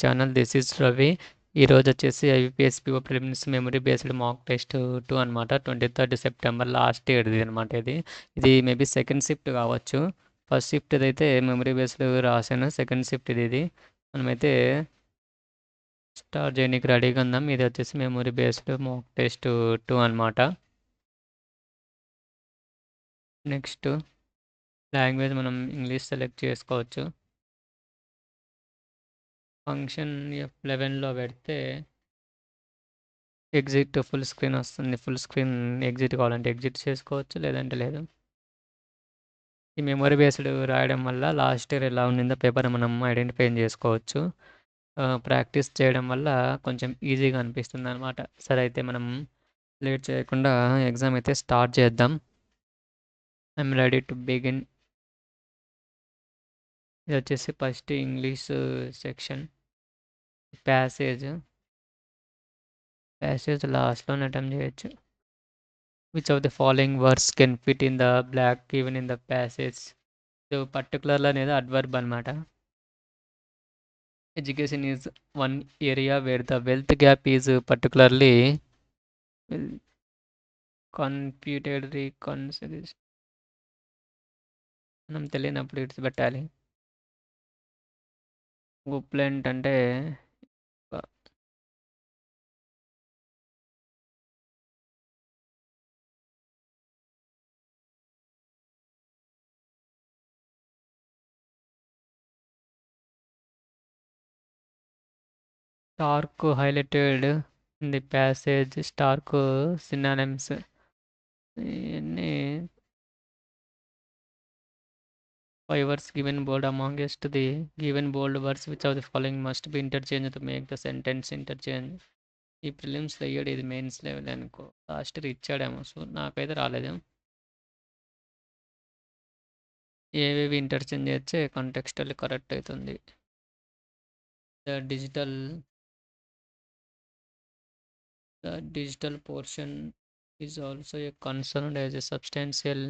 Channel. This is Ravi. ఈరోజు వచ్చేసి IBPS PO prelims memory based mock test 2 అనమాట. 23 September last ఇయర్ది అనమాట. ఇది మేబీ సెకండ్ షిఫ్ట్ కావచ్చు. ఫస్ట్ షిఫ్ట్ అయితే మెమరీ బేస్డ్ రాశాను. సెకండ్ షిఫ్ట్ ఇది మనమైతే స్టార్ట్ చేయడానికి రెడీగా ఉందాం. ఇది వచ్చేసి మెమరీ బేస్డ్ మాక్ టెస్ట్ 2 అనమాట. నెక్స్ట్ లాంగ్వేజ్ మనం ఇంగ్లీష్ సెలెక్ట్ చేసుకోవచ్చు. ఫంక్షన్ F11లో పెడితే ఎగ్జిట్ ఫుల్ స్క్రీన్ వస్తుంది. ఫుల్ స్క్రీన్ ఎగ్జిట్ కావాలంటే ఎగ్జిట్ చేసుకోవచ్చు, లేదంటే లేదు. ఈ మెమరీ బేస్డ్ రాయడం వల్ల లాస్ట్ ఇయర్ ఎలా ఉండిందో పేపర్ మనం ఐడెంటిఫై చేసుకోవచ్చు. ప్రాక్టీస్ చేయడం వల్ల కొంచెం ఈజీగా అనిపిస్తుంది అనమాట. సరే, అయితే మనం లేట్ చేయకుండా ఎగ్జామ్ అయితే స్టార్ట్ చేద్దాం. I'm ready to begin. ఇది వచ్చేసి ఫస్ట్ ఇంగ్లీష్ సెక్షన్. ప్యాసేజ్ లాస్ట్లోనే అటెంప్ట్ చేయొచ్చు. Which of the following words can fit in the blank even in the passage. So పర్టికులర్లో అనేది అడ్వర్బ్ అనమాట. Education is one area where the wealth gap is particularly confuted reconciliation. మనం తెలియనప్పుడు its పెట్టాలి. ఉప్లెంట్ అంటే stark highlighted in the passage. Stark synonyms ఇవన్నీ 5 words given bold amongst the given bold words which of the following must be interchanged to make the sentence interchange. ఈ prelims అయ్యాడు, ఇది mains level అనుకో. Last year ఇచ్చాడేమో, so నాకైతే రాలేదు. ఏవేవి interchange చేస్తే contextual correct అవుతుంది. The digital portion is also a concern as a substantial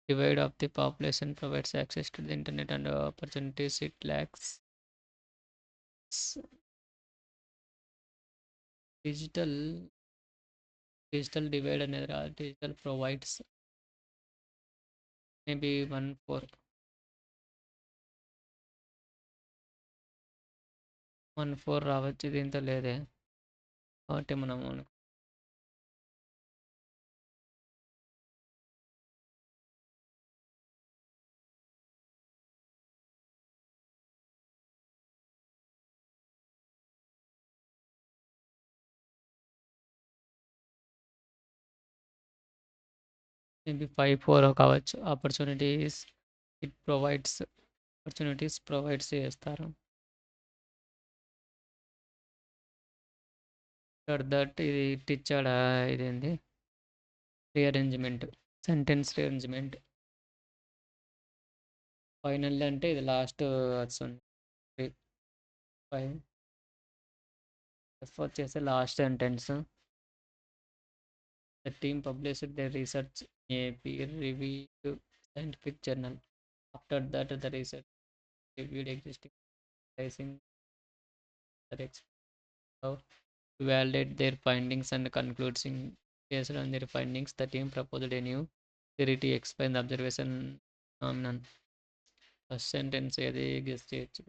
divide of the population provides access to the internet and opportunities it lacks. Digital divide అనేది digital provides maybe 1-4 రావచ్చు. దీంతో లేదే కాబట్టి మనం maybe 5-4 కావచ్చు. Opportunities provides చేస్తారు. That ఇది ఇచ్చాడా, ఇదేంది రీఅరేంజ్మెంట్, సెంటెన్స్ రీఅరేంజ్మెంట్. ఫైనల్ అంటే ఇది లాస్ట్ వస్తుంది. 5 F వచ్చేసి last sentence. The team published the research A peer reviewed scientific journal. After that, the research reviewed existing pricing that how to validate their findings and concluding. Based on their findings, the team proposed a new theory to explain the observation phenomenon. First sentence ఏది guess చేయొచ్చు.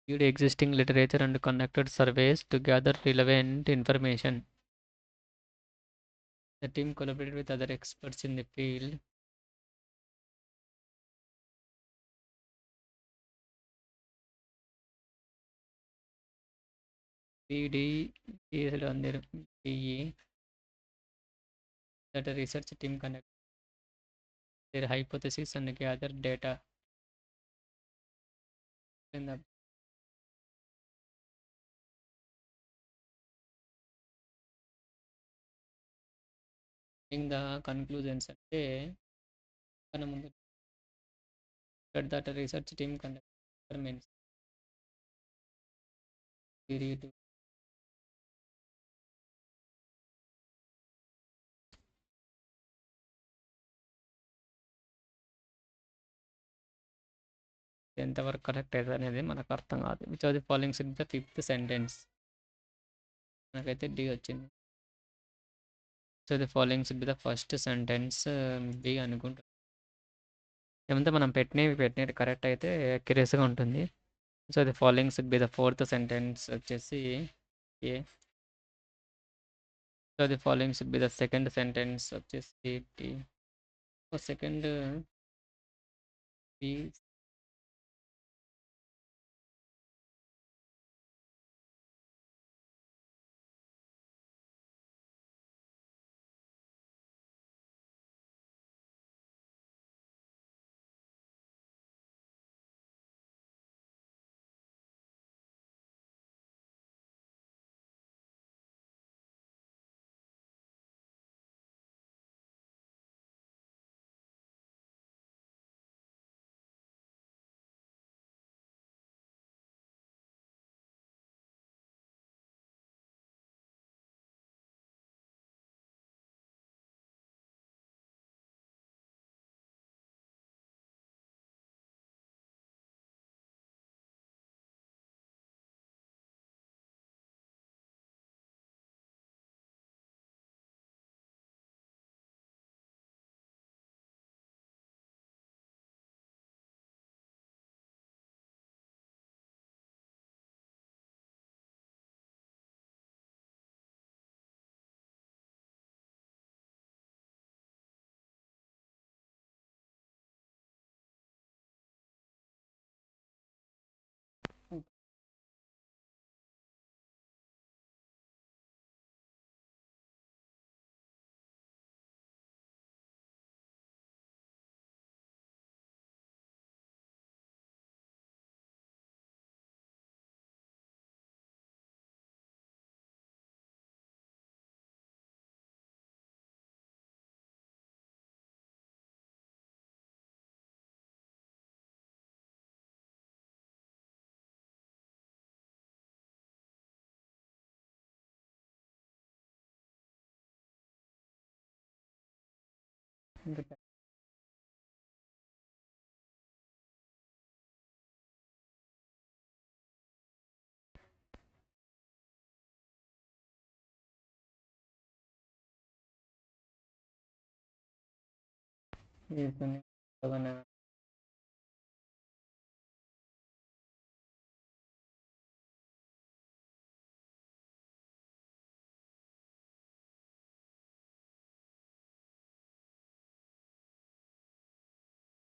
Reviewed existing literature and conducted surveys to gather relevant information. The team collaborated with other experts in the field. PD based on their PE that a research team conducted their hypothesis and gathered data. In the conclusions అంటే మన ముందు that a research team conducted period. ఎంతవరకు correct అవుతుంది అనేది మనకు అర్థం కాదు. Which of the following in the fifth sentence? మనకైతే డి వచ్చింది. So the following B the first sentence B అనుకుంటున్నాం. ఏమంటే మనం పెట్టినవి కరెక్ట్ అయితే క్యూరియస్గా ఉంటుంది. So the following B the fourth sentence వచ్చేసి A. So the following B the second sentence వచ్చేసి D. Second B.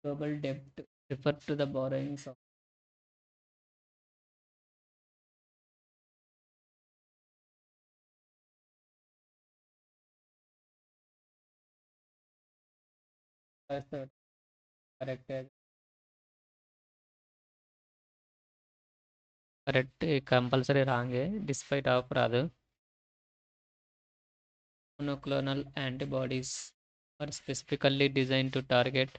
Global debt refer to the borrowings of correct. Correct, compulsory రాంగే. డిస్పైట్ ఆఫ్ రాదు. Monoclonal antibodies are specifically designed to target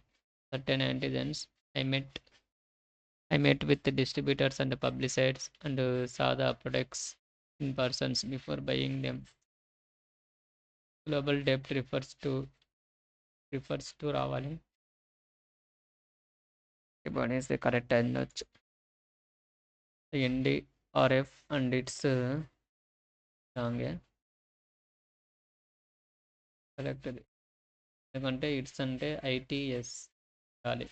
certain antigens. I met I met with the distributors and publicists and saw the products in persons before buying them. Global debt refers to రావాలి. Antibodies the correct అనొచ్చు. NDRF and its రాంగే. Correct. ఎందుకంటే it's అంటే ITS రాలి.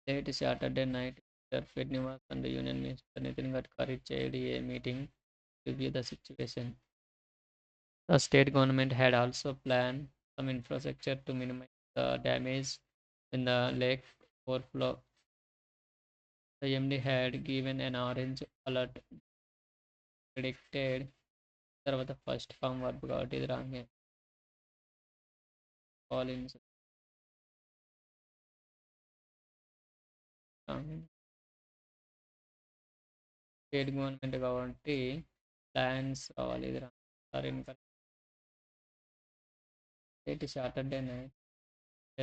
Late Saturday night, Mr. Fednivas and Union Minister Nitin Gadkari chaired a meeting to review the situation. The state government had also planned some infrastructure to minimize the damage in the lake overflow. The MD had given an orange alert predicted తర్వాత first form verb కాబట్టి ఇది రాంగే. Collins state government కాబట్టి plans కావాలి. ఇది wrong. ఇంకా Saturday night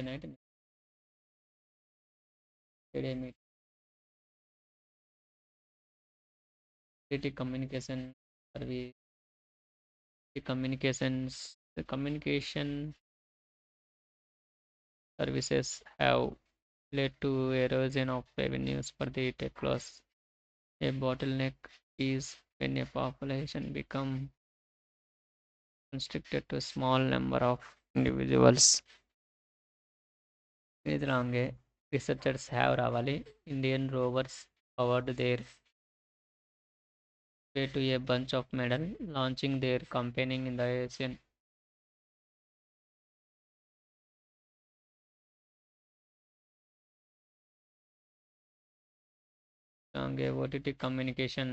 meeting OTT communication service, the communication services have led to erosion of revenues for the tech loss. A bottleneck is when a population becomes constricted to a small number of individuals. ఇది రాంగే researchers have రావాలి Indian Rovers powered their way to a bunch of medal launching their campaigning in the Asian. రాంగే OTT communication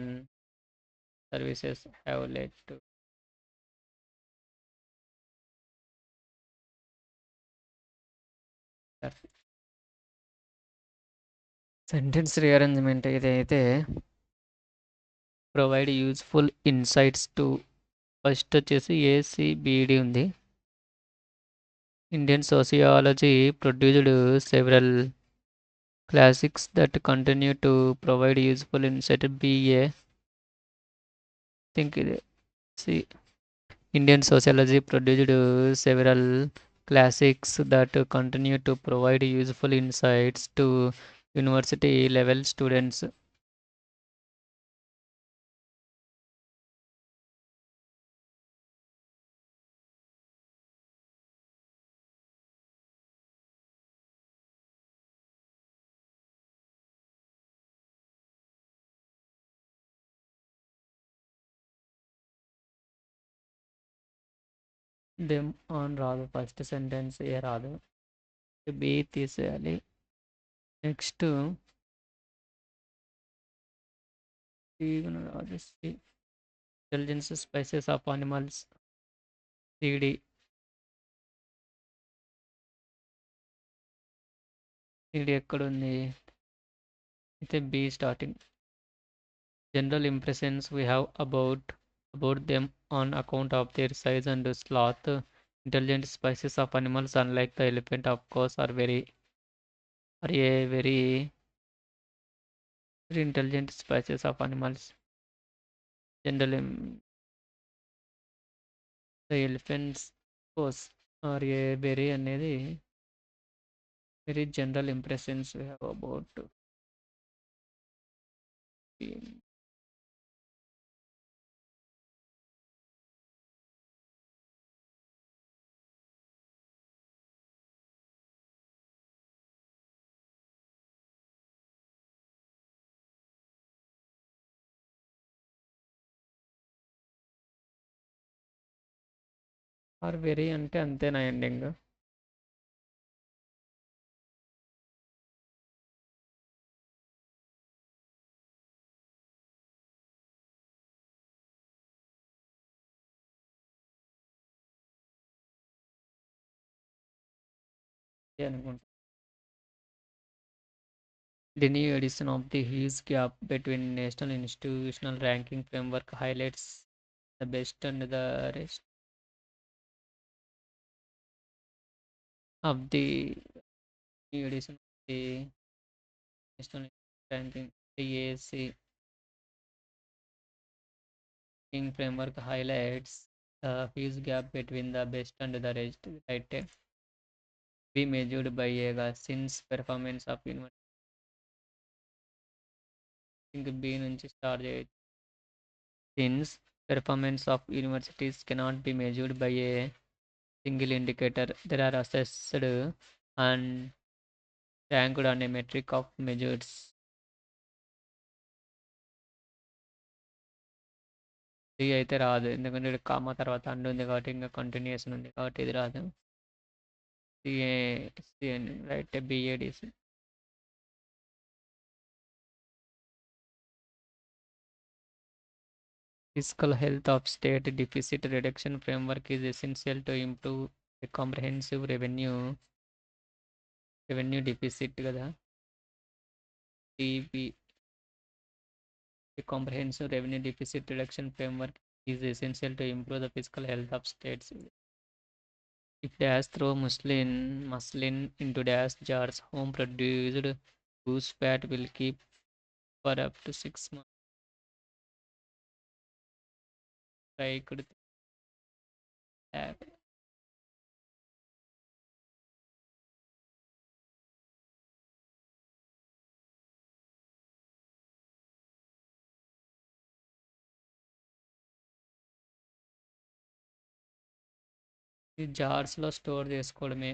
services have led to sentence rearrangement ఇదైతే provide useful insights to first వచ్చేసి A C B D ఉంది Indian sociology produced several classics that continue to provide useful insight. BA think see Indian sociology produced several classics that continue to provide useful insights to university level students. Them on రాదు first sentence A రాదు B తీసేయాలి next రాదు intelligence spices of animals CD CD ఎక్కడుంది అయితే B starting general impressions we have about them on account of their size and sloth. Intelligent species of animals, unlike the elephant, of course, are a very intelligent species of animals. Generally, the elephants, of course, are a very general impressions we have about being. Are very అంటే అంతేనా ending అనుకుంటా The new edition of the huge gap between national institutional ranking framework highlights the best and the rest of the new edition of the national ranking AAC ranking framework highlights the huge gap between the best and the rest. Right? Be measured by a since performance of university. ఇంకా B నుంచి start చేయొచ్చు since performance of universities cannot be measured by a single indicator there are assessed and ranked on a metric of measures D అయితే రాదు ఎందుకంటే ఇక్కడ comma తర్వాత and ఉంది కాబట్టి ఇంకా కంటిన్యూషన్ ఉంది కాబట్టి ఇది రాదు CA right BADC fiscal health of state deficit reduction framework is essential to improve a comprehensive revenue deficit కదా TP a comprehensive revenue deficit reduction framework is essential to improve the fiscal health of states. If dash throw muslin into dash jars, home produced goose fat will keep for up to 6 months. striked tag. ఈ జార్స్లో store చేసుకోవడమే.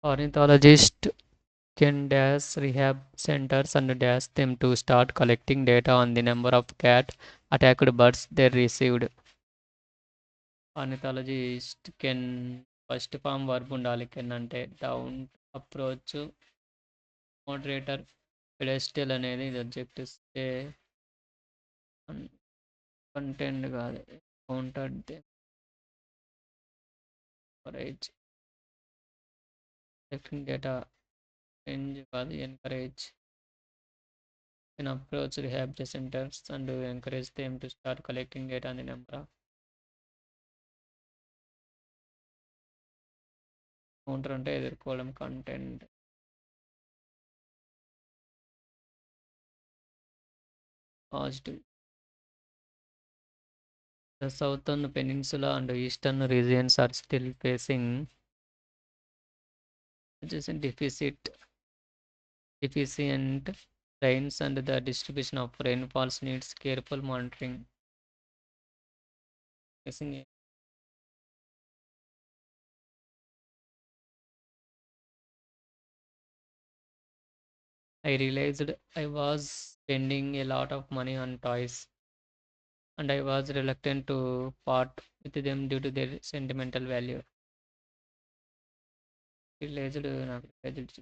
Ornithologists can dash rehab centers and dash them to start collecting data on the number of cat attacked birds they received. Ornithologist can first form verb ఉండాలి. Can అంటే down approach moderator పెడెస్టియల్ అనేది ఇది object ఇస్తే content కాదు counted encourage collecting data range కాదు encourage can approach rehab centers and encourage them to start collecting data on the number of counter అంటే ఎదుర్కోవడం content positive. The southern peninsula and eastern regions are still facing deficient rains and the distribution of rainfalls needs careful monitoring. Facing I realized I was spending a lot of money on toys and I was reluctant to part with them due to their sentimental value. Realized నాకు realized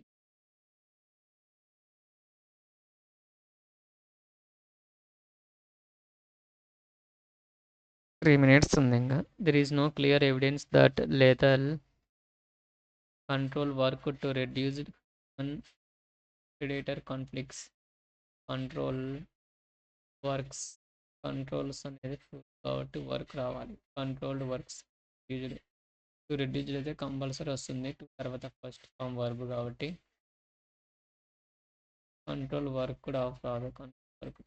3 minutes ఉంది ఇంకా. There is no clear evidence that lethal control work to reduce human predator conflicts. Control works controls అనేది కాబట్టి work రావాలి. Controlled works used to reduced అయితే compulsory వస్తుంది. To తర్వాత first form verb కాబట్టి కంట్రోల్ వర్క్ కూడా ఆఫ్ రాదు. Control work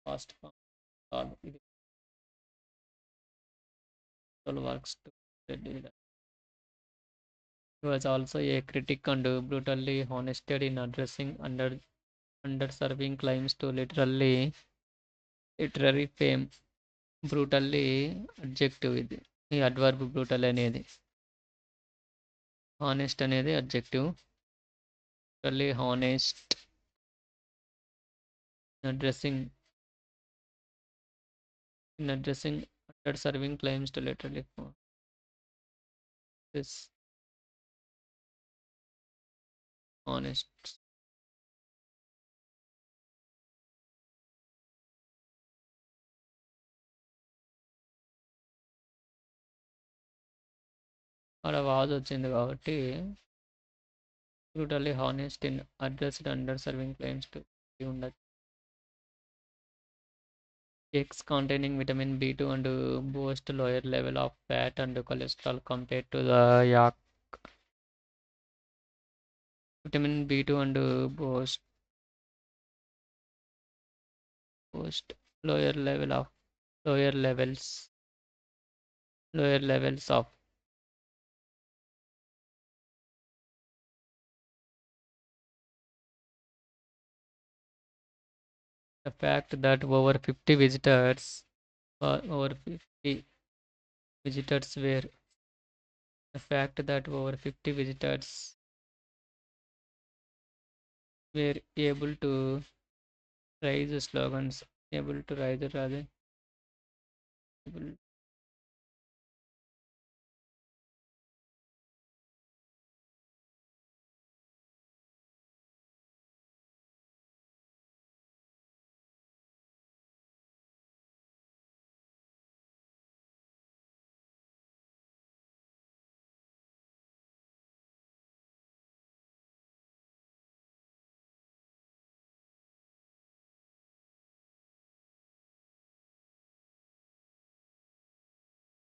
fast form కాదు. ఇది control works to reduced. He was also a critic and brutally honest in addressing underserving claims to literary fame. Brutally adjective ఇది. ఈ adverb brutal అనేది. Honest అనేది adjective. Brutally honest addressing under serving claims to literally this honest. అక్కడ was వచ్చింది కాబట్టి brutally honest in addressed under serving claims to ఉండదు. Eggs containing vitamin B2 and boost lower level of fat and cholesterol compared to the yak. Vitamin B2 and boost lower levels of the fact that over 50 visitors over 50 visitors were the fact that over 50 visitors were able to raise slogans able to raise rather able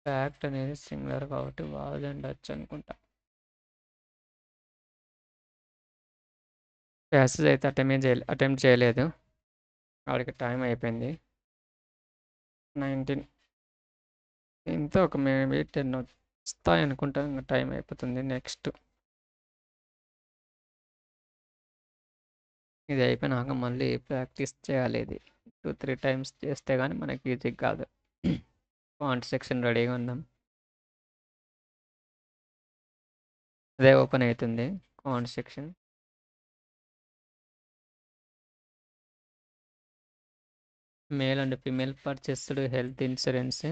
fact అనేది singular కాబట్టి was ఉండొచ్చు అనుకుంటా. Passage అయితే attempt చేయలేదు. వాడికి time అయిపోయింది. 19 ఇంత ఒక మేబీ 10 వస్తాయి అనుకుంటా. ఇంకా టైం అయిపోతుంది. నెక్స్ట్ ఇది అయిపోయినాక మళ్ళీ ప్రాక్టీస్ చేయాలి. ఇది 2-3 టైమ్స్ చేస్తే కానీ మనకి ఈజీ కాదు. ఫాంట్ సెక్షన్ రెడీగా ఉందాం. అదే ఓపెన్ అవుతుంది font section. Male and female purchased health insurance,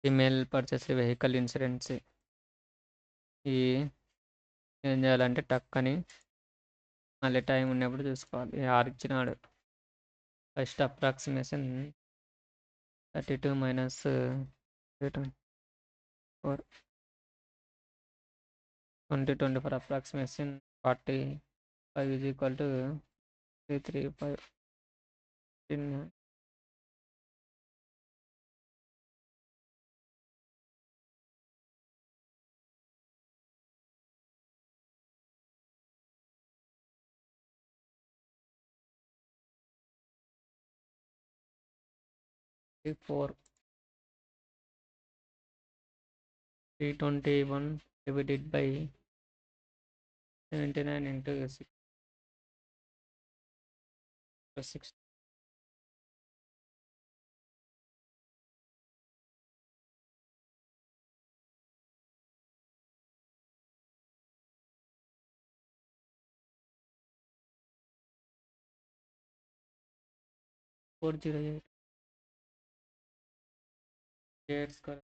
female purchased vehicle insurance. ఈ ఏం చేయాలంటే టక్ అని మళ్ళీ టైం ఉన్నప్పుడు చూసుకోవాలి. 6 ఇచ్చినాడు. First approximation 32 minus 4 20 24 approximation 45 is equal to 335 4 321 divided by 79 into 6 plus 6 408 8 square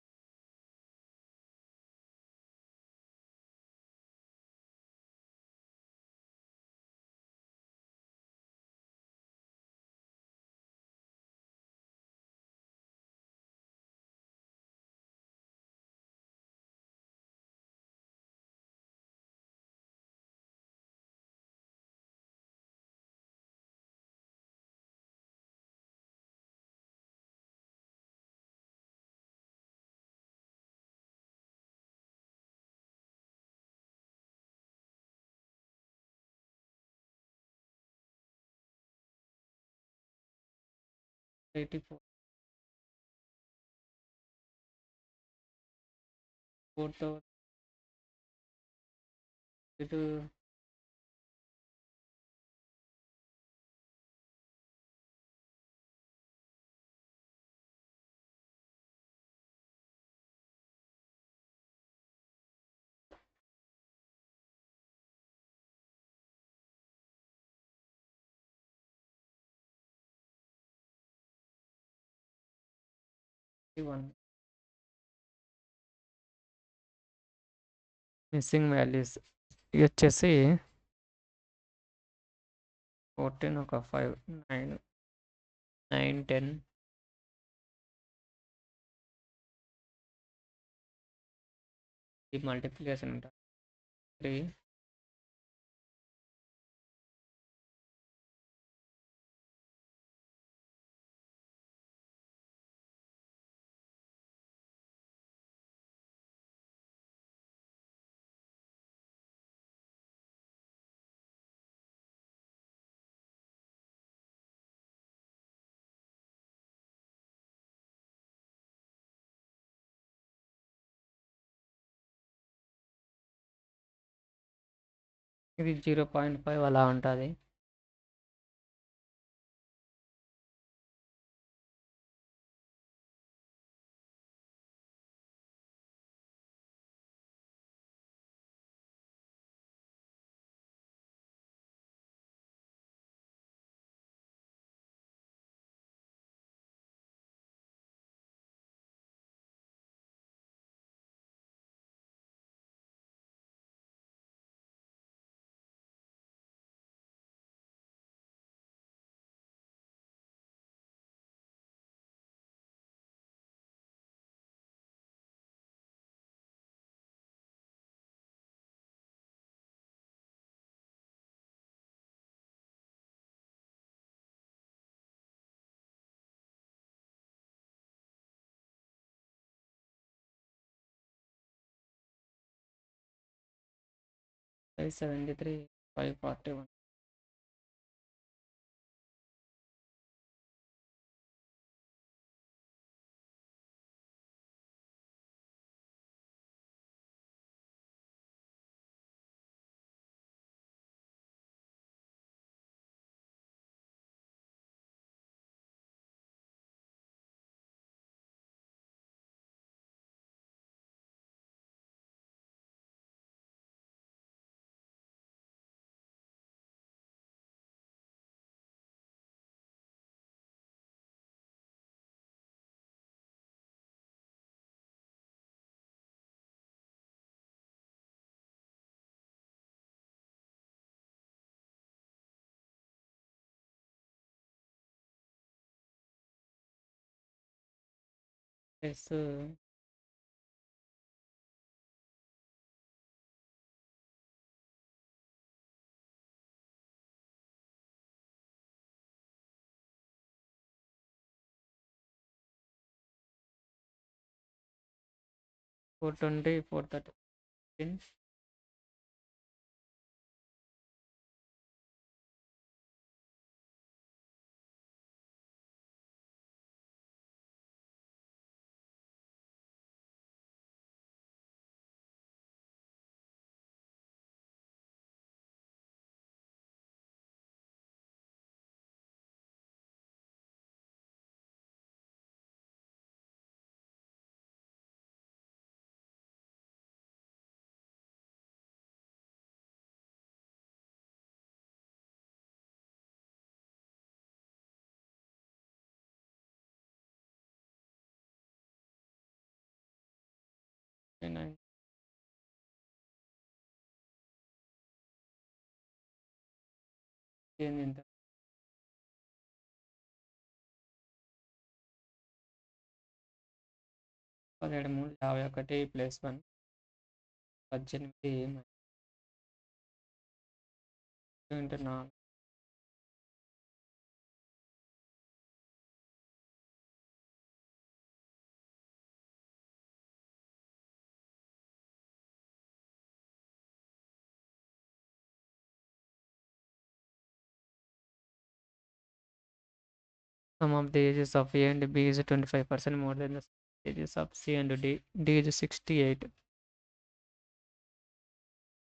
84 4,000 1 missing values ఇవి వచ్చేసి 14 ఒక 5 9 9 10 ఈ మల్టిప్లికేషన్ ఉంటుంది 3ఇది 0.5 అలా ఉంటుంది. 573, 541. Yes, 420, 430. Nine. ఇంత 17, 3, 51 plus 1 18 into 4. Sum of the ages of A and B is 25% more than the ages of C and D. D is 68.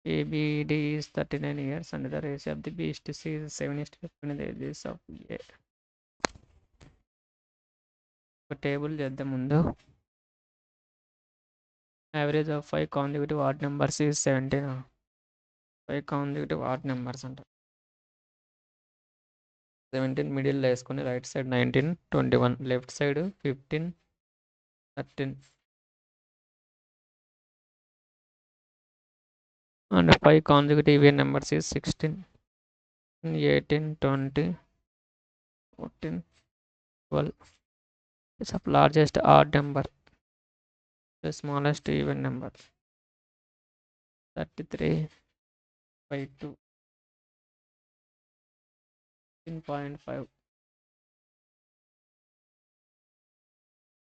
ABD is 39 years and the ratio of the B is to C is 7 is to 15 the ages of A. ఒక table చేద్దాం ముందు. Average of 5 consecutive odd numbers is 17. 5 consecutive odd numbers అంట. 17 middle వేసుకొని right side 19, 21, left side 15, 13. And 5 consecutive even numbers is 16, 18, 20, 14, 12. It's of largest odd number, the smallest even number. 33 by 2, 15.5.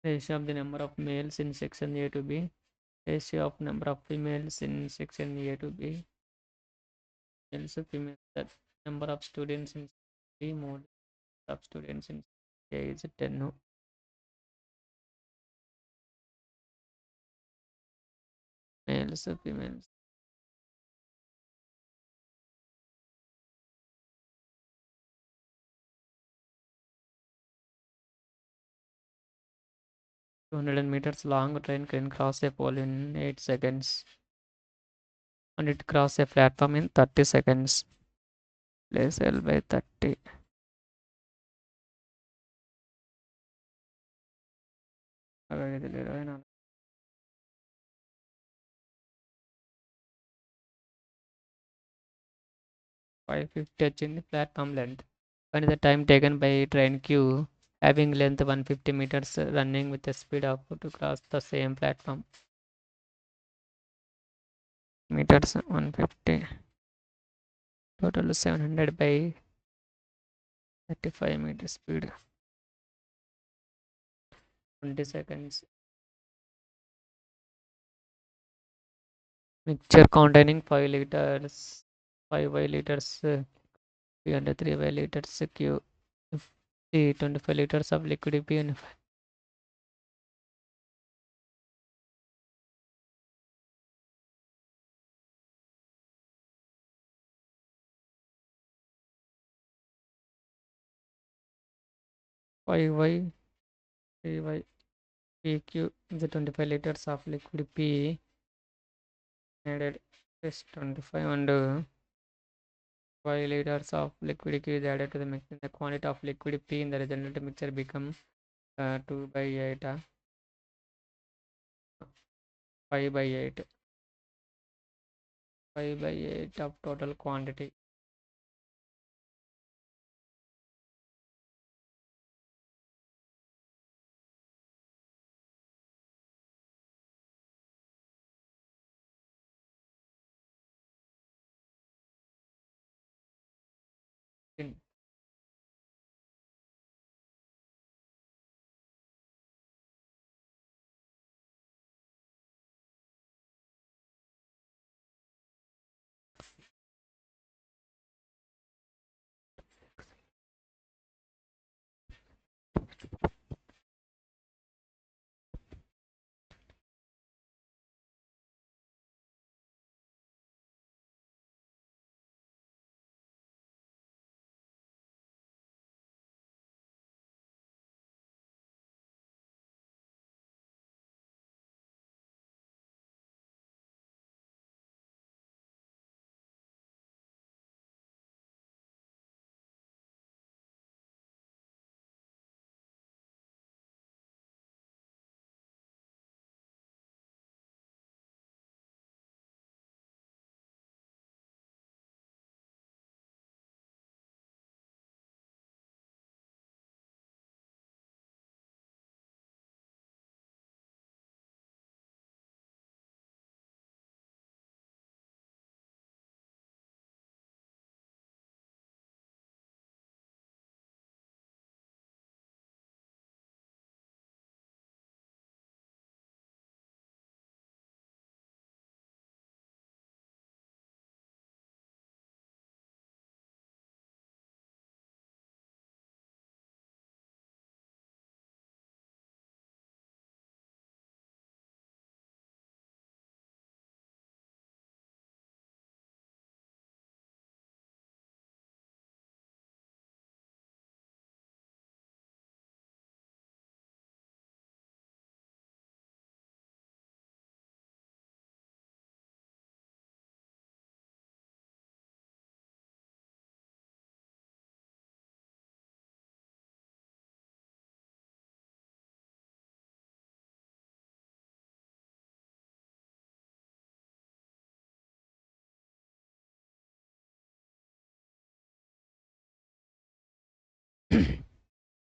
Ratio of the number of males in section A to B. Ratio of number of females in section A to B. Males to females. The number of students in B more of students in A is 10. Males to females. $200 meters long train can cross a pole in 8 seconds. And it crosses a platform in 30 seconds. Place L by 30. అలాగే 550 వచ్చింది platform length. And the time taken by train queue having length 150 meters running with a speed of to cross the same platform. Meters 150. Total 700 by 35 meter speed. 20 seconds. Mixture containing 5 liters, 5 liters, 303 liters Q, the 25 liters of liquid P and 5Y, 3Y, PQ, the 25 liters of liquid P added is 25 and 5 liters of liquid Q is added to the mixture. The quantity of liquid P in the resultant mixture become 2 by 8, 5 by 8, 5 by 8 of total quantity.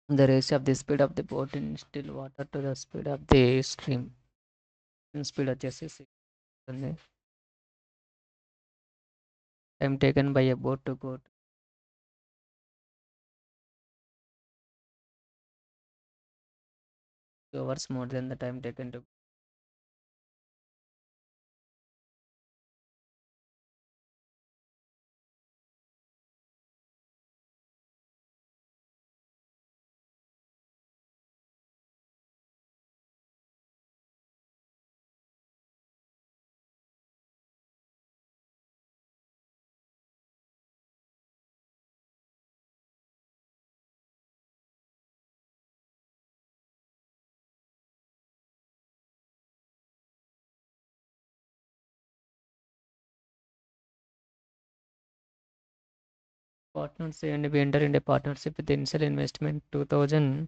In the ratio of the speed of the boat in still water to the speed of the stream. Speed వచ్చేసి 6 ఉంది. Time taken by a boat to go 2 hours more than the time taken to partners and we enter in a partnership with initial investment 2000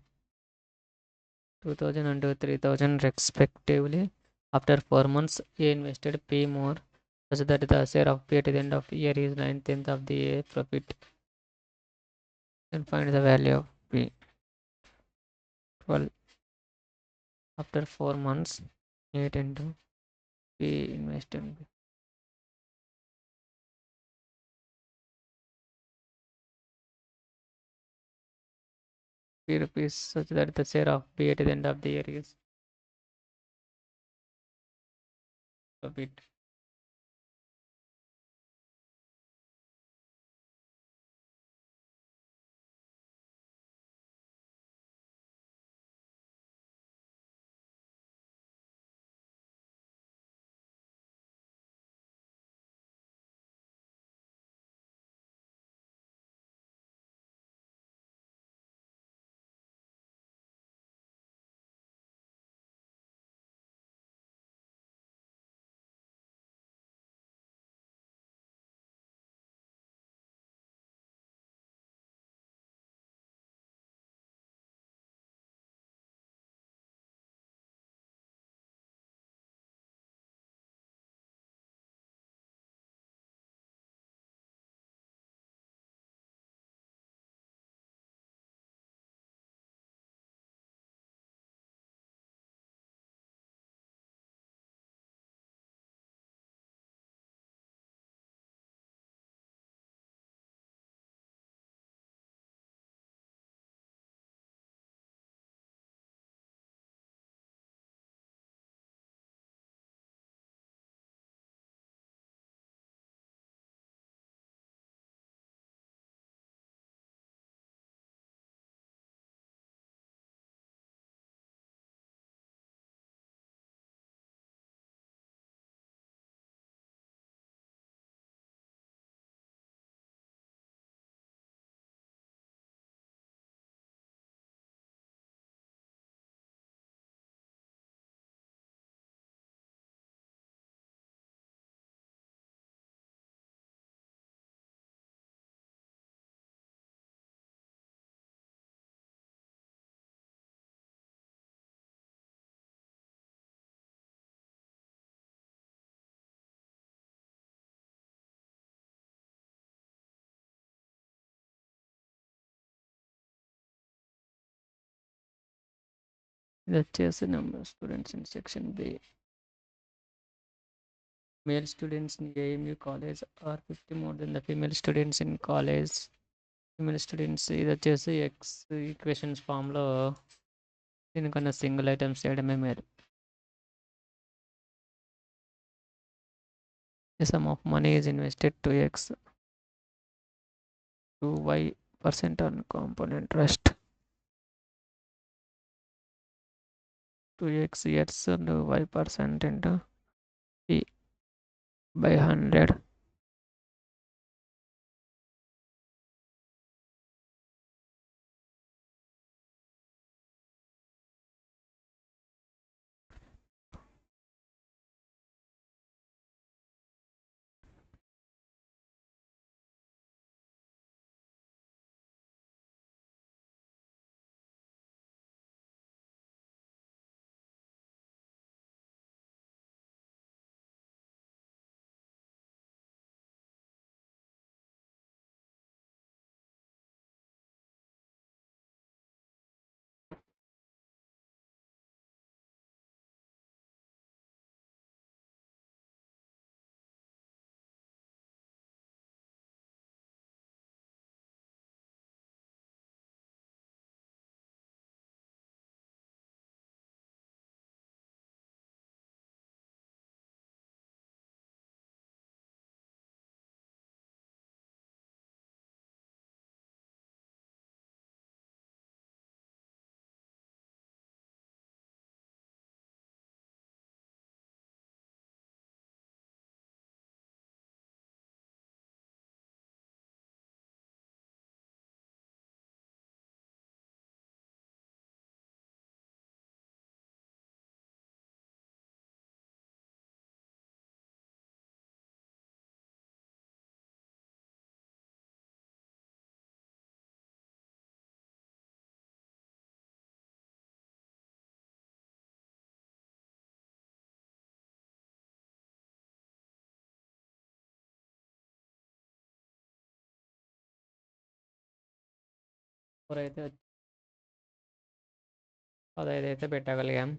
and 3000 respectively. After 4 months, A invested P more such that the share of P at the end of the year is 9/10 of the A profit. Then find the value of P. 12 after 4 months, 8 into P invested P rupees such that the share of P at the end of the year is profit. ఇది వచ్చేసి number students in section B. Male students in AMU college are 50 more than the female students in college. Female students ఇది వచ్చేసి X equations ఫామ్లో దీనికన్నా single items చేయడమే మేలు. The sum of money is invested to x to y% on compound interest. 2x years and y% into p by 100. అయితే 15 అయితే పెట్టగలిగాం.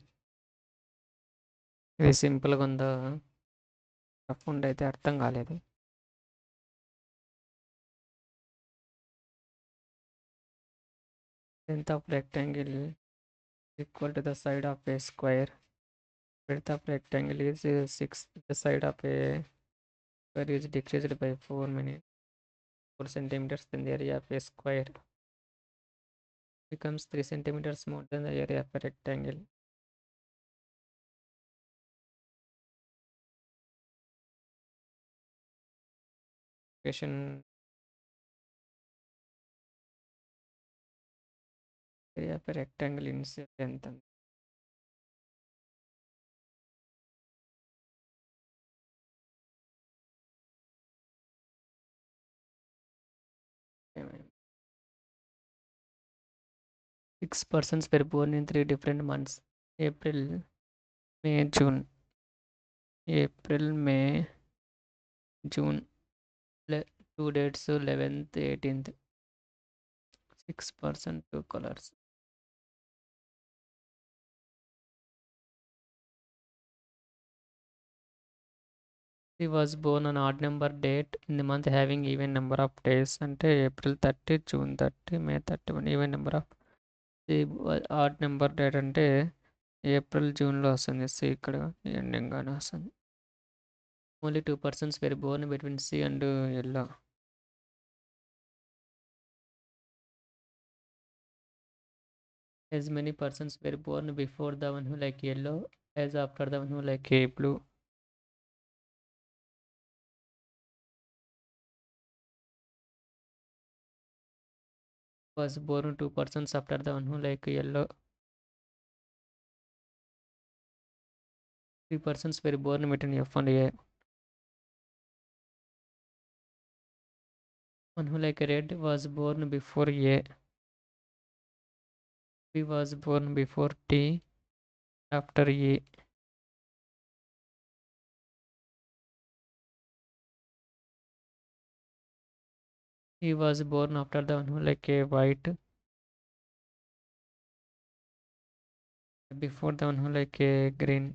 ఇది సింపుల్గా ఉందో రఫ్ ఉండి అయితే అర్థం కాలేదు. Length of rectangle equal to the side of a square. Width of rectangle is 6. The side of a square is decreased by 4 centimeters. Then the area of a square becomes 3 centimeters more than the area of a rectangle. Equation area of a rectangle in length. Six persons were born in 3 different months: April, May, June. April, May, June. 2 dates, 11th, 18th. 6%, 2 colors. He was born on odd number date in the month having even number of days. అంటే April 30, June 30, May 31. Even number of the odd number date అంటే April జూన్లో వస్తుంది. C ఇక్కడ ending గానే వస్తుంది. Only 2 persons were born between C and yellow. As many persons were born before the one who like yellow as after the one who like blue. Was born 2 persons after the one who like yellow. 3 persons were born between F and A. One who like red was born before A. B was born before T, after E. He was born after the one who like a white. Before the one who like a green.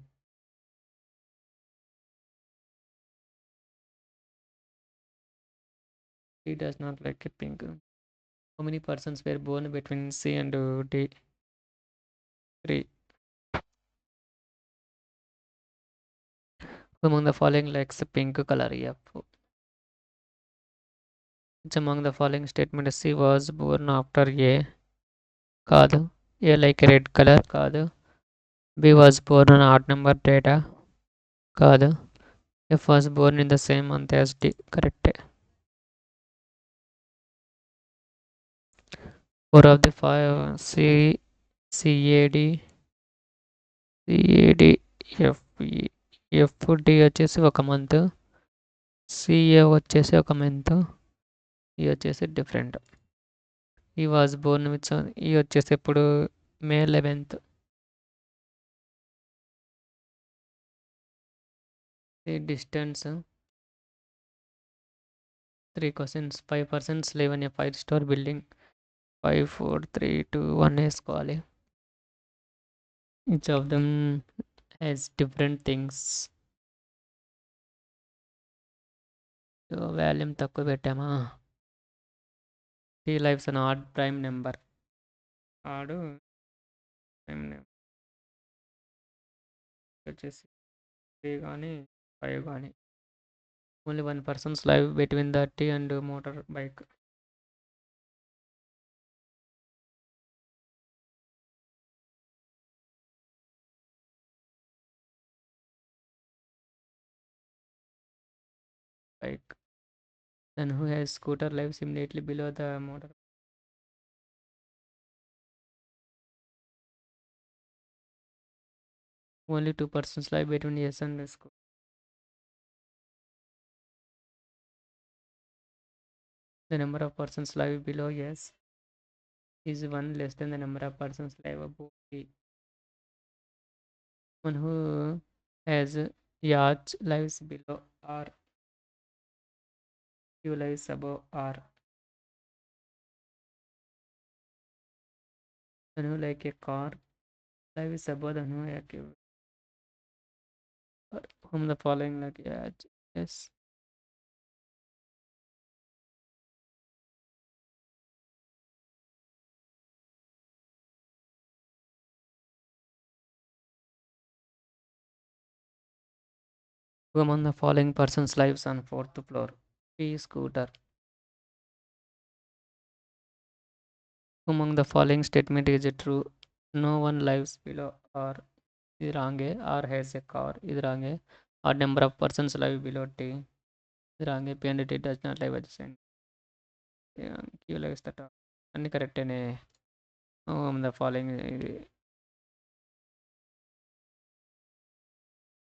He does not like a pink. How many persons were born between C and D? 3. Among the following likes a pink color? Yep. Which among the following statement C was born after A? కాదు. A like red color? కాదు. B was born on odd number data? కాదు. F was born in the same month as D? Correct. 4 of the 5 C, CAD, CAD, FE, FD వచ్చేసి ఒక month, CA వచ్చేసి ఒక month, ఈ వచ్చేసి different. ఈ was Born with ఈ వచ్చేసి ఎప్పుడు మే 11th. The distance 3 questions. 5% live in a 5-star building. 5, 4, 3, 2, 1 వేసుకోవాలి. Each of them has different things. So volume తక్కువ పెట్టామా. T lives on odd prime number. Odd prime number వచ్చేసి 3 కానీ 5 కానీ. Only 1 persons live between the T and motor bike. Bike. Then who has scooter lives immediately below the motor? Only 2 persons live between yes and scooter. The number of persons live below yes is 1 less than the number of persons live above B. One who has yacht lives below R. Q lives above R. One who like a car lives above the who like a or whom the following like yacht. Yes. Who among the following persons lives on 4th floor? P scooter. Among the following statement is it true? No one lives below R. Is wrong. R has a car. Is wrong. Odd number of persons live below T. Is wrong. P and T does not live at the same. Q lives the top. And correct. The following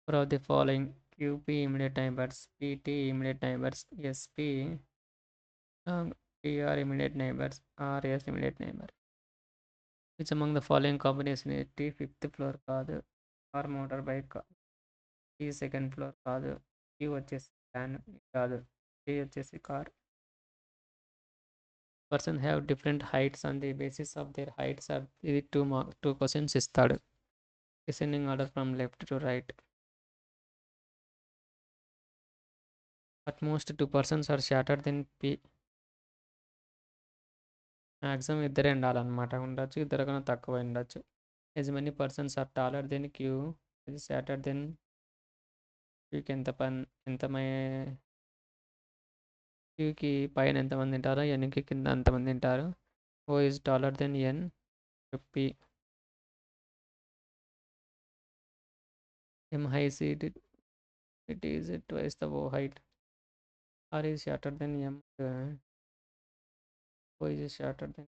for the following QP immediate neighbors, PT immediate neighbors, SP TR immediate neighbors, RS immediate neighbor. Which among the following combination is T 5th floor కాదు, R motor bike కాదు, T 2nd floor కాదు, Q వచ్చేసి van కాదు, T వచ్చేసి car. Person have different heights on the basis of their heights are ఇది two questions ఇస్తాడు. Descending order from left to right. At most 2 persons are shorter than P. Maximum ఇద్దరే ఉండాలన్నమాట. ఉండొచ్చు ఇద్దరు కన్నా తక్కువ ఉండొచ్చు. as many persons are taller than Q is shorter than Qకి Qకి పైన ఎంతమంది ఉంటారో Nకి కింద ఎంతమంది ఉంటారు. O is taller than N. P. M height it is twice the O height. R is shorter than M. O is shorter than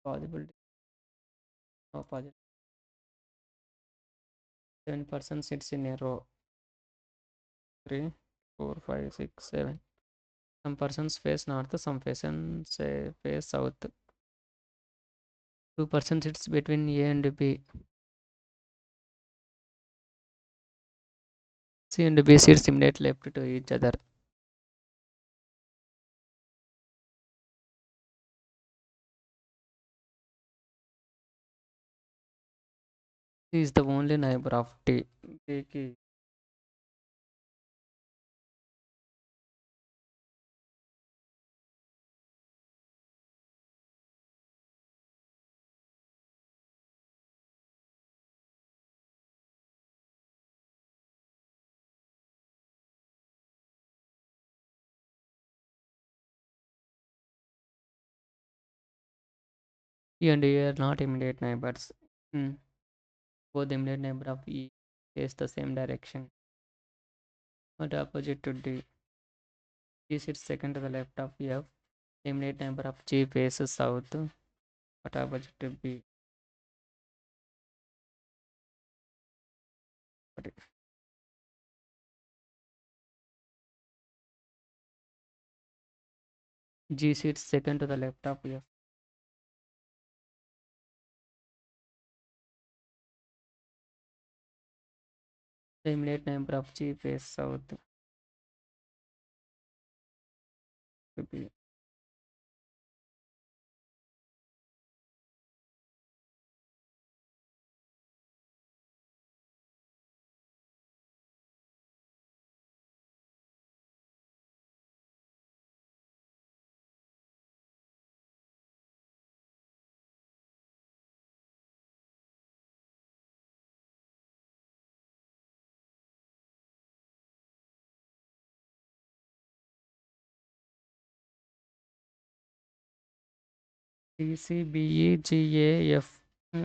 possibility. No possible. 7 persons sits in a row. 3, 4, 5, 6, 7. Some persons face north, some persons face south. 2 persons sits between A and B. C and B seats immediately left to each other. C is the only neighbor of D. D కి E and E are not immediate neighbors. Hmm. Both the immediate neighbor of E face the same direction, but opposite to D. G sits second to the left of F. The immediate neighbor of G faces south, but opposite to B. But G sits second to the left of F. The immediate neighbor of G faces south to B. DCBEGAF. How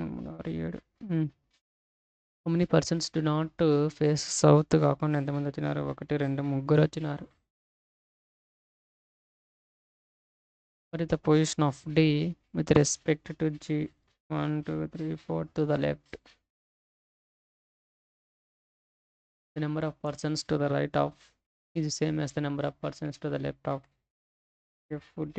many persons do not face south కాకుండా ఎంతమంది వచ్చినారు? 1 2 ముగ్గురు వచ్చినారు. What is the position of D with respect to G? 1 2 3 4 to the left. The number of persons to the right of is the same as the number of persons to the left of FD.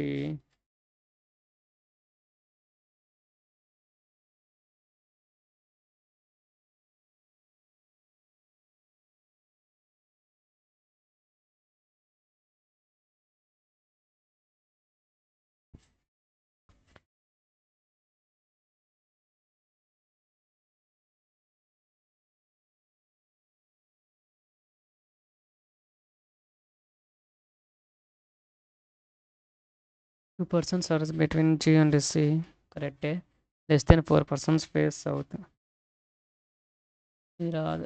2 persons are between G and C. Correct. Less than 4 persons face south. ఇది రాదు.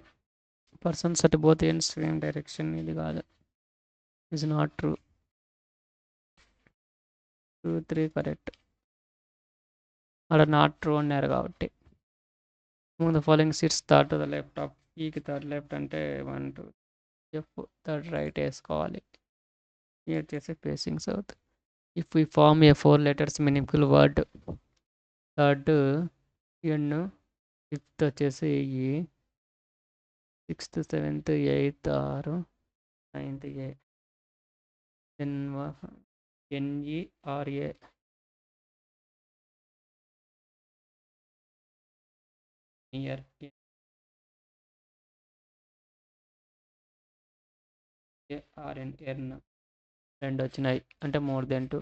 Persons at both ends same direction. ఇది కాదు. Is not true. 2 3 correct. అలా not true అన్నారు కాబట్టి. Among the following seats third to the left of E కి third left అంటే 1 2 F third right వేసుకోవాలి. E వచ్చేసి facing south. If we form a 4 letters meaningful word, third N, fifth వచ్చేసి E, sixth seventh eighth R, ninth A, N E R A. Near R N earn రెండు వచ్చినాయి అంటే more than 2,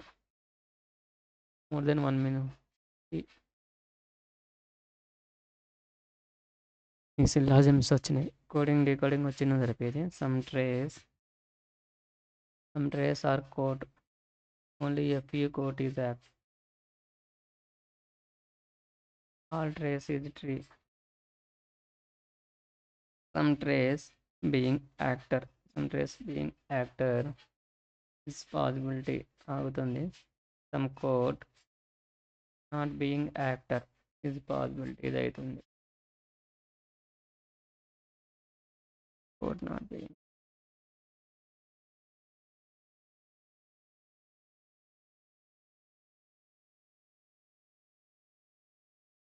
more than 1 minute. ఈ syllogisms వచ్చినాయి. Coding decoding వచ్చిన సరిపోయేది. Some trays are code, only a few code is app. All trace is tree. Some trace being actor is possibility ఆగుతుంది. Some code not being actor is possibility ఇది అవుతుంది. Code not being,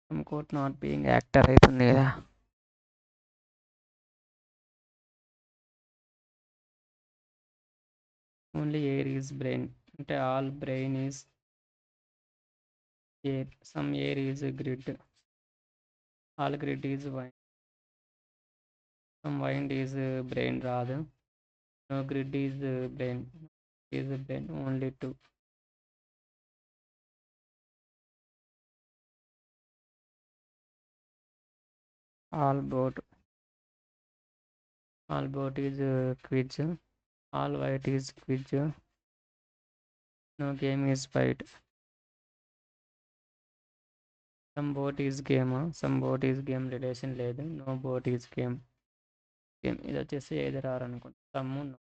some code not being actor అవుతుంది కదా. Only air is brain అంటే all brain is air. Some air is grid, all grid is wine. Some wind is brain rather. No grid is brain. Is brain only two. All boat. All boat is quiz. All white is quiz. No game is fight. Some boat is game. Some boat is game relation లేదు. No boat is game. Game ఇది వచ్చేసి ఎదురు ఆరు అనుకుంటా. Some no.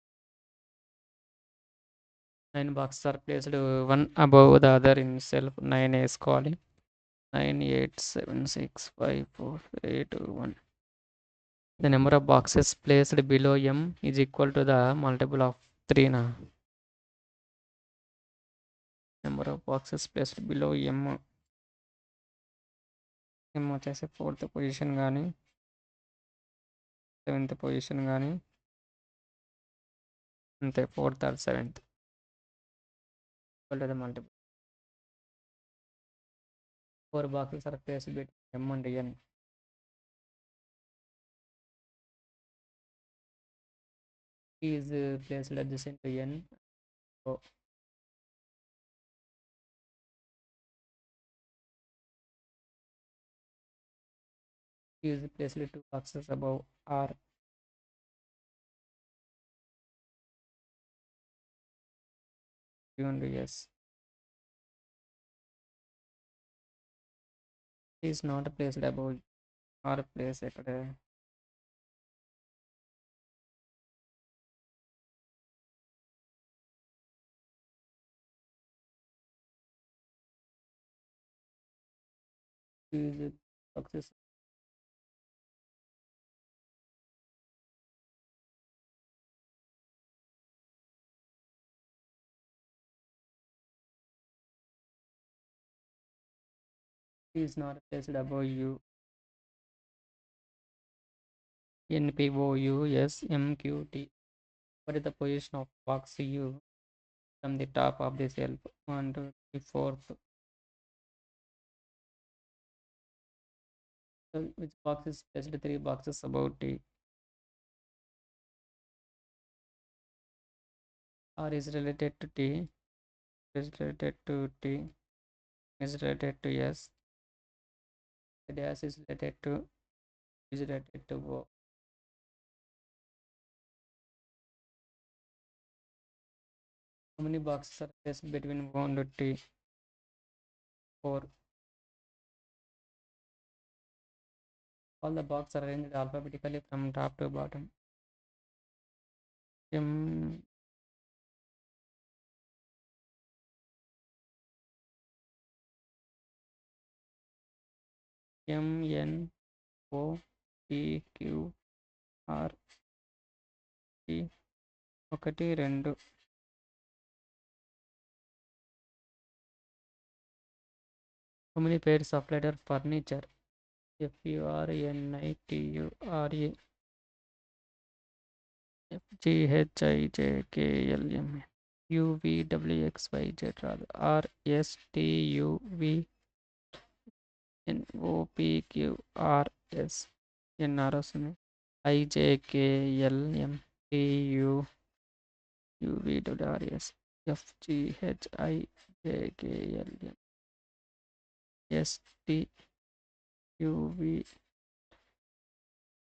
9 boxes are placed one above the other in self 9 వేసుకోవాలి. 9 8 7 6 5 4 3 2 1. The number of boxes placed below m is equal to the multiple of 3 na. Number of boxes placed below m వచ్చేసి 4th position కానీ 7th position కానీ అంతే 4th or 7th equal to the multiple. 4 boxes are placed between m and n. P is placed adjacent to n. So P is placed 2 boxes above r. Q and s. P is not placed above r place ఎక్కడ Q is boxes P is not placed above u. N P O U S M Q T. What is the position of box U from the top of the shelf? 1 2 3 4th. So which box is placed 3 boxes above T? R is related to T, is related to T, is related to S, the dash is related to, is related to O. How many boxes are placed between O and T? 4. All the boxes are arranged alphabetically from top to bottom. M N O P Q R T 1 2. How many pairs of letter furniture? FURNITURA FGHIJKLM UVWXYZ rather RSTUVNOPQRS NR వస్తుంది IJKLM TUVWRS FGHIJKLM STUV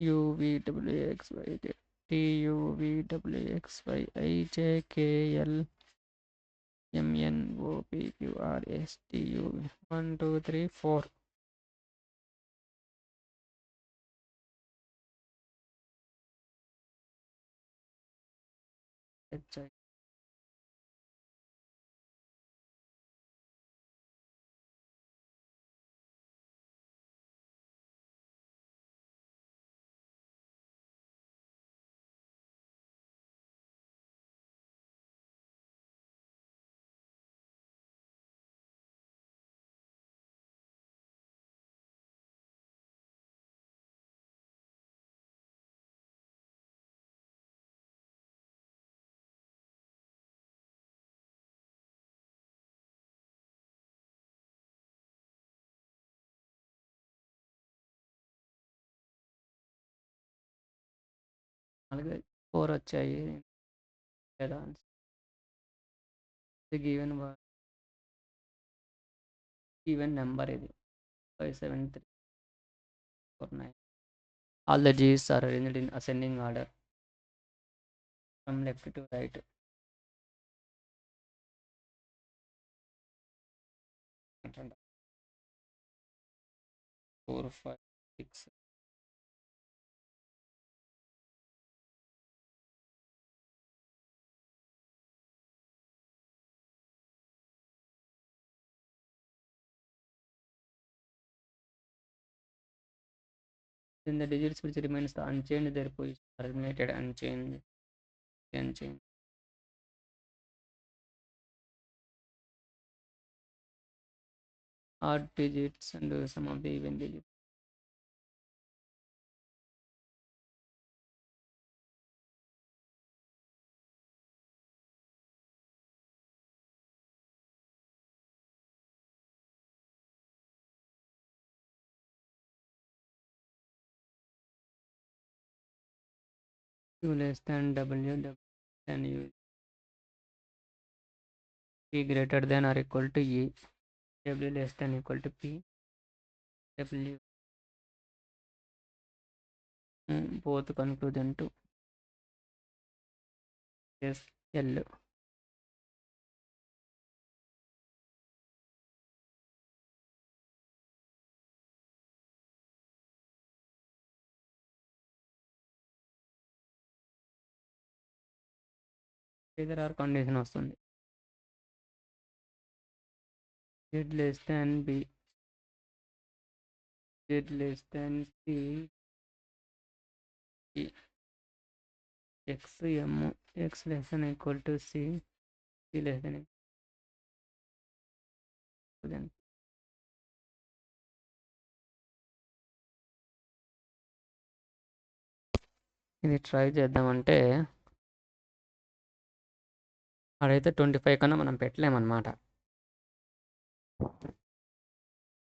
UVWXYZ TUVWXYIJKLMNOPQRSTU 1 2 3 4. HI 4 4 వచ్చాయి. లేదా given given number ఇది 57349. All the G's are arranged in ascending order from left to right. 4, 5, 6. Then the digits which remains unchanged, their position are eliminated. Unchanged. Odd digits and some of the even digits. U less than W, W than U. P greater than or equal to E. W less than equal to P. W. Both conclusion to S L. Either or condition వస్తుంది. Z less than B. Z less than C. E. X M. X less than equal to C. C less than equal to. ఇది try చేద్దామంటే అదైతే 25 కన్నా మనం పెట్టలేమన్నమాట.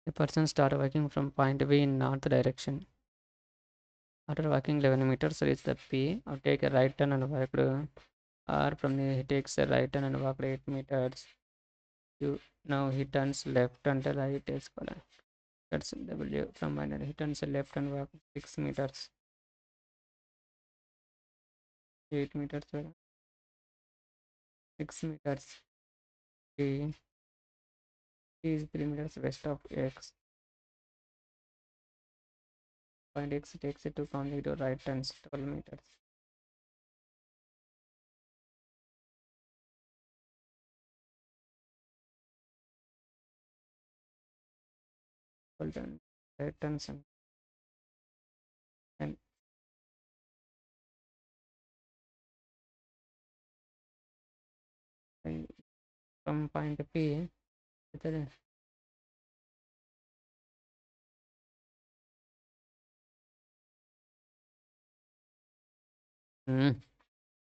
The person start walking from point B in north direction. After walking 11 meters, reach the P. Or take a right turn and walk. Or from the he takes a right turn and walk 8 meters. Now he turns left until right is column. That's W from minor. He turns left and walk 6 meters. 8 meters. 6 meters. P is 3 meters west of X. Point X takes it to consecutive right turns 12 meters. Right turns and from point P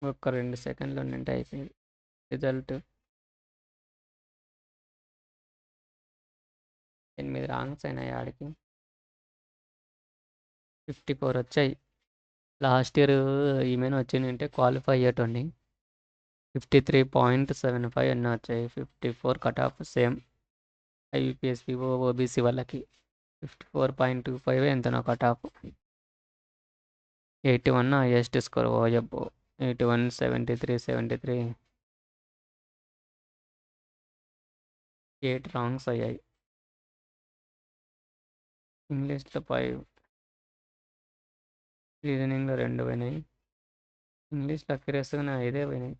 ఒక 2 సెకండ్లో నింటే అయిపోయింది result. 8 wrongs అయినాయి ఆడికి. 54 వచ్చాయి. Last year ఈమెను వచ్చిందంటే qualify అయ్యేటోని. 53.75 ఎన్నో వచ్చాయి. 54 cut off same IBPS PO OBC వాళ్ళకి 54.25 ఎంతనో కట్ ఆఫ్. 81 highest score. ఓయబ్బో 81 73 8 రాంగ్స్ అయ్యాయి. ఇంగ్లీష్లో 5, రీజనింగ్లో 2 పోయినాయి. ఇంగ్లీష్లో అక్యురస్గా 5 పోయినాయి.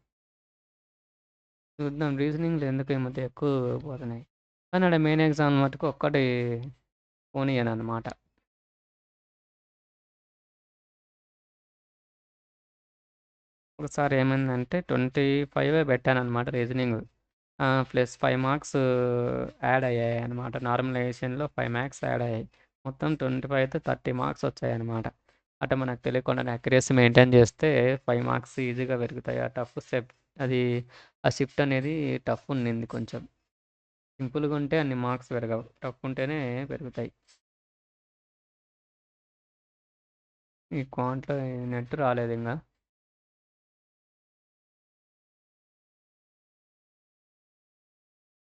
చూద్దాం రీజనింగ్లో ఎందుకు ఈ మధ్య ఎక్కువ పోతున్నాయి. కానీ ఆడ మెయిన్ ఎగ్జామ్ మటుకు ఒక్కటి పోనీయను అనమాట. ఒకసారి ఏమైందంటే 25 పెట్టాను అనమాట రీజనింగ్. ప్లస్ 5 మార్క్స్ యాడ్ అయ్యాయి అనమాట. నార్మలైజేషన్లో 5 మార్క్స్ యాడ్ అయ్యాయి. మొత్తం 25తో 30 మార్క్స్ వచ్చాయి అనమాట. అటు మనకు తెలియకుండా అక్యురసీ మెయింటైన్ చేస్తే 5 మార్క్స్ ఈజీగా పెరుగుతాయి. ఆ టఫ్ స్టెప్ అది ఆ షిఫ్ట్ అనేది టఫ్ ఉండింది కొంచెం. సింపుల్గా ఉంటే అన్ని మార్క్స్ పెరగవు, టఫ్ ఉంటేనే పెరుగుతాయి. ఈ క్వాంట్లో నెట్ రాలేదు ఇంకా.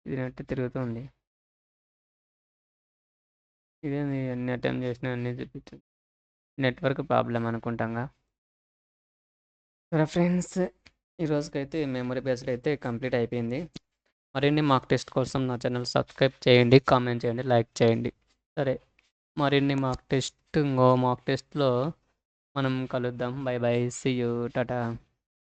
ఇది నెట్ తిరుగుతుంది. ఇదేంది ఎన్ని అటెంప్ట్ చేసినా అన్నీ చూపిస్తుంది. నెట్వర్క్ ప్రాబ్లం అనుకుంటాంగా. సరే ఫ్రెండ్స్, ఈరోజుకైతే మెమరీ బేస్డ్ అయితే కంప్లీట్ అయిపోయింది. మరిన్ని మాక్ టెస్ట్ కోసం నా ఛానల్ సబ్స్క్రైబ్ చేయండి, కామెంట్ చేయండి, లైక్ చేయండి. సరే, మరిన్ని మాక్ టెస్ట్లో మనం కలుద్దాం. Bye bye, see you, Tata.